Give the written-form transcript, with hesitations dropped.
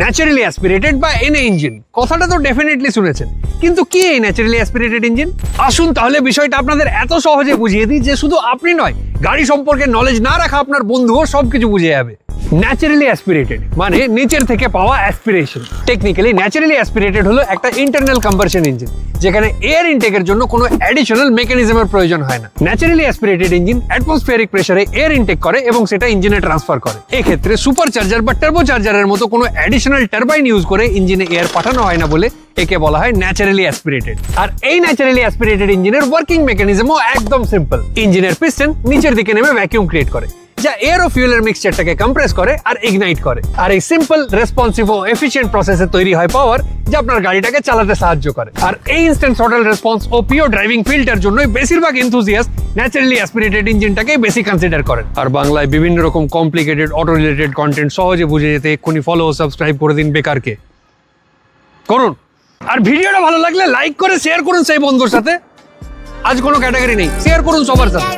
Naturally aspirated বা N A engine কথাটা তো ডেফিনেটলি শুনেছেন, কিন্তু কি এই ন্যাচারালি অ্যাসপিরেটেড ইঞ্জিন? আসুন তাহলে বিষয়টা আপনাদের এত সহজে বুঝিয়ে দিই যে শুধু আপনি নয়, গাড়ি সম্পর্কে নলেজ না রাখা আপনার বন্ধুও সবকিছু বুঝে যাবে। ন্যাচারালি অ্যাসপিরেটেড মানে নিচের থেকে পাওয়া অ্যাসপিরেশন। টেকনিক্যালি ন্যাচারালি অ্যাসপিরেটেড হলো একটা ইন্টারনাল কম্বাসন ইঞ্জিন, যেখানে এয়ার ইনটেকের জন্য কোনো অ্যাডিশনাল মেকানিজমের প্রয়োজন হয় না। ন্যাচারালি অ্যাসপিরেটেড ইঞ্জিন অ্যাটমসফিয়ারিক প্রেসারে এয়ার ইনটেক করে এবং সেটা ইঞ্জিনে ট্রান্সফার করে। এক্ষেত্রে সুপার চার্জার বা টার্বো চার্জারের মতো কোনো অ্যাডিশনাল টারবাইন ইউজ করে ইঞ্জিনে এয়ার পাঠানো হয় না বলে একে বলা হয় ন্যাচারালি অ্যাসপিরেটেড। আর এই ন্যাচারালি অ্যাসপিরেটেড ইঞ্জিনের ওয়ার্কিং মেকানিজমও একদম সিম্পল। ইঞ্জিনের পিস্টন নিচের দিকে নেমে ভ্যাকুয়াম ক্রিয়েট করে, যা এয়ার ও ফুয়েলের মিক্সচারটাকে কম্প্রেস করে আর ইগনাইট করে। আর এই সিম্পল, রেসপন্সিভ ও এফিশিয়েন্ট প্রসেসে তৈরি হয় পাওয়ার, যা আপনার গাড়িটাকে চালাতে সাহায্য করে। আর এই ইনস্ট্যান্ট থ্রটল রেসপন্স ও পিওর ড্রাইভিং ফিলটার জন্যই বেশিরভাগ এনথুজিয়াস্ট ন্যাচারালি অ্যাসপিরেটেড ইঞ্জিনটাকেই বেশি কনসিডার করেন। আর বাংলায় বিভিন্ন রকম কমপ্লিকেটেড অটো রিলেটেড কন্টেন্ট সহজে বুঝে যেতে এক্ষুনি ফলো ও সাবস্ক্রাইব করে দিন বেকারকে। করুন। আর ভিডিওটা ভালো লাগলে লাইক করে শেয়ার করুন সেই বন্ধুর সাথে। আজ কোনো ক্যাটাগরি নেই, শেয়ার করুন সবার সাথে।